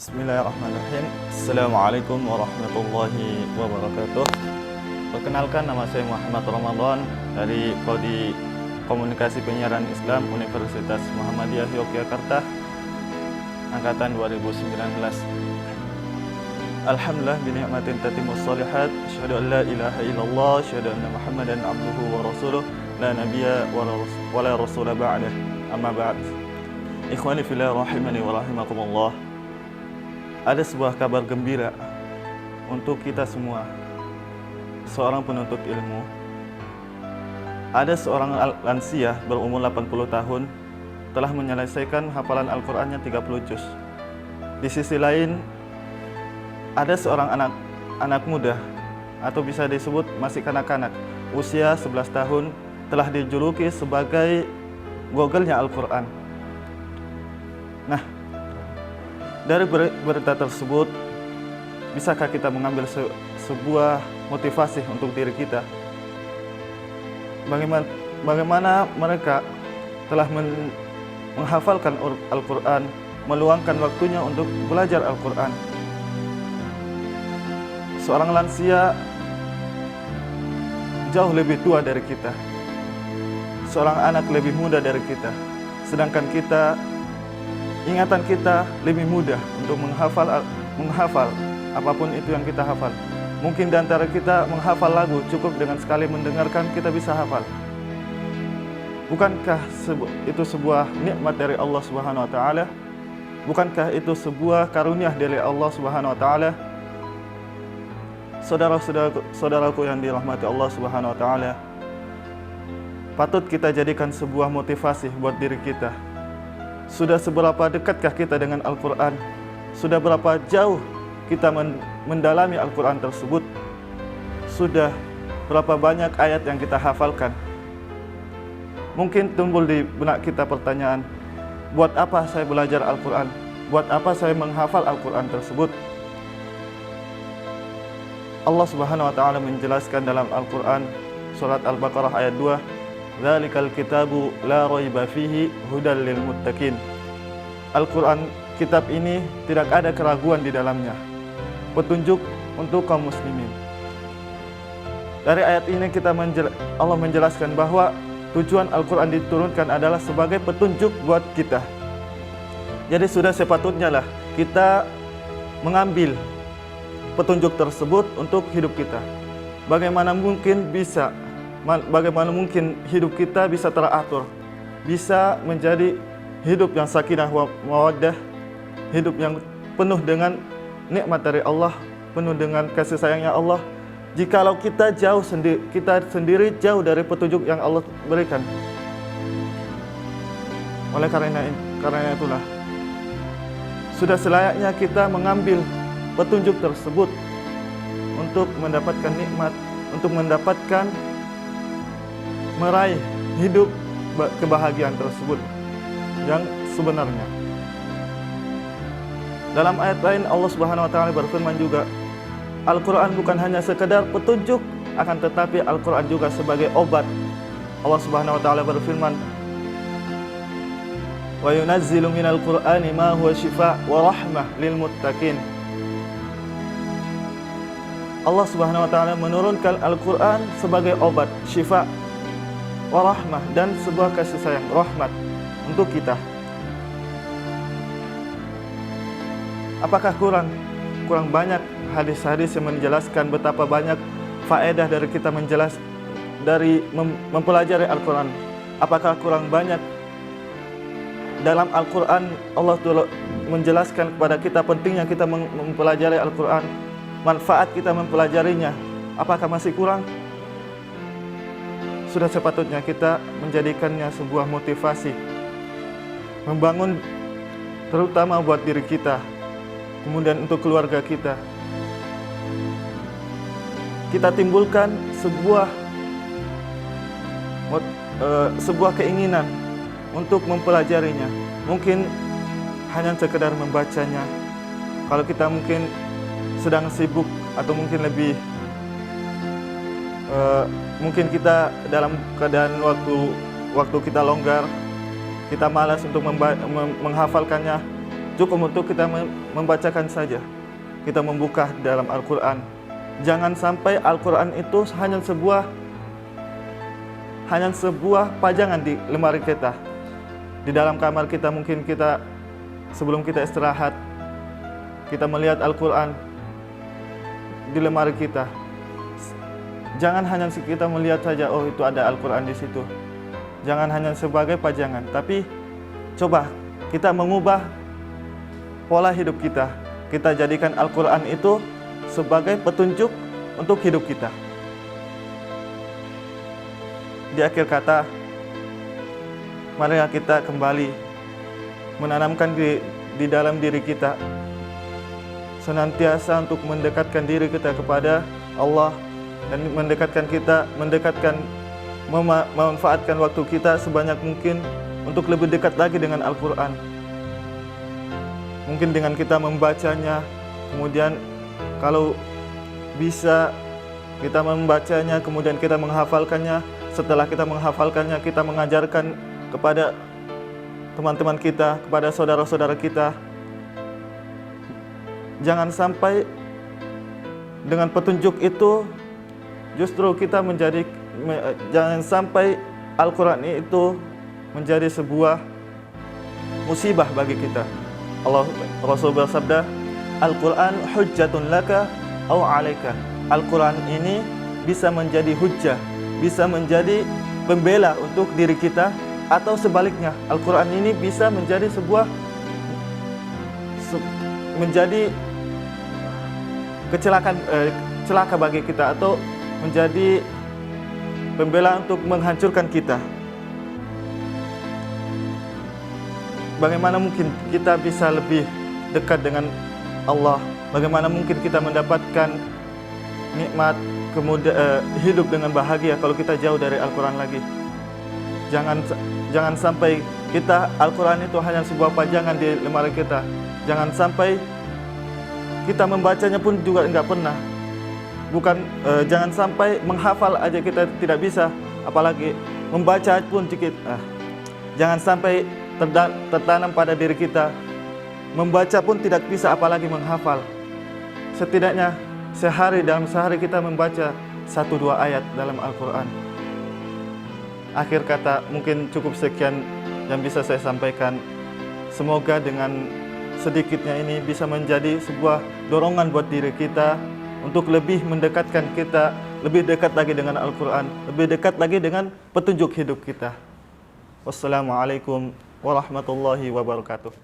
Bismillahirrahmanirrahim. Assalamualaikum warahmatullahi wabarakatuh. Perkenalkan, nama saya Muhammad Ramadan dari Prodi Komunikasi Penyiaran Islam Universitas Muhammadiyah Yogyakarta, angkatan 2019. Alhamdulillah bini'matin tatimmus shalihat, asyhadu an la ilaha illallah, asyhadu anna Muhammadan abduhu wa rasuluh, la nabiyya wa la rasula ba'dah. Amma ba'd. Ikhwani fillah rahimani wa rahimakumullah. Ada sebuah kabar gembira untuk kita semua, seorang penuntut ilmu. Ada seorang lansia berumur 80 tahun telah menyelesaikan hafalan Al-Qur'annya 30 juz. Di sisi lain, ada seorang anak muda, atau bisa disebut masih kanak-kanak, usia 11 tahun, telah dijuluki sebagai Google-nya Al-Qur'an. Nah, dari berita tersebut, bisakah kita mengambil sebuah motivasi untuk diri kita? Bagaimana mereka telah menghafalkan Al-Quran, meluangkan waktunya untuk belajar Al-Quran. Seorang lansia jauh lebih tua dari kita, seorang anak lebih muda dari kita, sedangkan ingatan kita lebih mudah untuk menghafal apapun itu yang kita hafal. Mungkin di antara kita menghafal lagu cukup dengan sekali mendengarkan kita bisa hafal. Bukankah itu sebuah nikmat dari Allah Subhanahu wa taala? Bukankah itu sebuah karunia dari Allah Subhanahu wa taala? Saudaraku yang dirahmati Allah Subhanahu wa taala, patut kita jadikan sebuah motivasi buat diri kita. Sudah seberapa dekatkah kita dengan Al-Quran? Sudah berapa jauh kita mendalami Al-Quran tersebut? Sudah berapa banyak ayat yang kita hafalkan? Mungkin timbul di benak kita pertanyaan, buat apa saya belajar Al-Quran? Buat apa saya menghafal Al-Quran tersebut? Allah Subhanahu wa ta'ala menjelaskan dalam Al-Quran, surat Al-Baqarah ayat 2, Dzalikal kitabu la raiba fihi hudal lil muttaqin. Al-Quran, kitab ini tidak ada keraguan di dalamnya, petunjuk untuk kaum muslimin. Dari ayat ini Allah menjelaskan bahwa tujuan Al-Quran diturunkan adalah sebagai petunjuk buat kita. Jadi sudah sepatutnya lah kita mengambil petunjuk tersebut untuk hidup kita. Bagaimana mungkin hidup kita bisa teratur, bisa menjadi hidup yang sakinah wa mawaddah, hidup yang penuh dengan nikmat dari Allah, penuh dengan kasih sayangnya Allah, jikalau kita sendiri jauh dari petunjuk yang Allah berikan. Oleh karena itulah, sudah selayaknya kita mengambil petunjuk tersebut untuk mendapatkan nikmat, untuk mendapatkan meraih hidup kebahagiaan tersebut yang sebenarnya. Dalam ayat lain Allah Subhanahu wa taala berfirman juga, Al-Quran bukan hanya sekedar petunjuk, akan tetapi Al-Quran juga sebagai obat. Allah Subhanahu wa taala berfirman, wa yunazzilu minal Qur'ani ma huwa shifaa wa rahmah lil muttaqin. Allah Subhanahu wa taala menurunkan Al-Quran sebagai obat, syifa warahmah, dan sebuah kasih sayang, rahmat untuk kita. Apakah kurang banyak hadis-hadis yang menjelaskan betapa banyak faedah dari kita mempelajari Al-Quran? Apakah kurang banyak dalam Al-Quran Allah menjelaskan kepada kita pentingnya kita mempelajari Al-Quran, manfaat kita mempelajarinya? Apakah masih kurang? Sudah sepatutnya kita menjadikannya sebuah motivasi, membangun terutama buat diri kita, kemudian untuk keluarga kita. Kita timbulkan sebuah keinginan untuk mempelajarinya. Mungkin hanya sekedar membacanya. Kalau kita mungkin sedang sibuk atau mungkin mungkin kita dalam keadaan waktu kita longgar, kita malas untuk menghafalkannya, Cukup untuk kita membacakan saja. Kita membuka dalam Al-Quran. Jangan sampai Al-Quran itu hanya sebuah pajangan di lemari kita. Di dalam kamar kita mungkin sebelum kita istirahat, kita melihat Al-Quran di lemari kita. Jangan hanya kita melihat saja, oh itu ada Al-Quran di situ. Jangan hanya sebagai pajangan, tapi coba kita mengubah pola hidup kita. Kita jadikan Al-Quran itu sebagai petunjuk untuk hidup kita. Di akhir kata, mari kita kembali menanamkan di dalam diri kita senantiasa untuk mendekatkan diri kita kepada Allah dan memanfaatkan waktu kita sebanyak mungkin untuk lebih dekat lagi dengan Al-Quran. Mungkin dengan kita membacanya, kemudian kalau bisa kita membacanya, kemudian kita menghafalkannya. Setelah kita menghafalkannya, kita mengajarkan kepada teman-teman kita, kepada saudara-saudara kita. Jangan sampai dengan petunjuk itu justru kita jangan sampai Al-Quran itu menjadi sebuah musibah bagi kita. Rasul bersabda, Al-Quran hujjatun laka au alaika. Al-Quran ini bisa menjadi hujjah, bisa menjadi pembela untuk diri kita, atau sebaliknya, Al-Quran ini bisa menjadi menjadi celaka bagi kita, atau menjadi pembela untuk menghancurkan kita. Bagaimana mungkin kita bisa lebih dekat dengan Allah? Bagaimana mungkin kita mendapatkan nikmat hidup dengan bahagia kalau kita jauh dari Al-Quran lagi? Jangan sampai Al-Quran itu hanya sebuah pajangan di lemari kita. Jangan sampai kita membacanya pun juga enggak pernah. Jangan sampai menghafal aja kita tidak bisa, apalagi membaca pun dikit. Jangan sampai tertanam pada diri kita. Membaca pun tidak bisa, apalagi menghafal. Setidaknya dalam sehari kita membaca 1-2 ayat dalam Al-Quran. Akhir kata, mungkin cukup sekian yang bisa saya sampaikan. Semoga dengan sedikitnya ini bisa menjadi sebuah dorongan buat diri kita untuk lebih mendekatkan kita, lebih dekat lagi dengan Al-Quran, lebih dekat lagi dengan petunjuk hidup kita. Wassalamualaikum warahmatullahi wabarakatuh.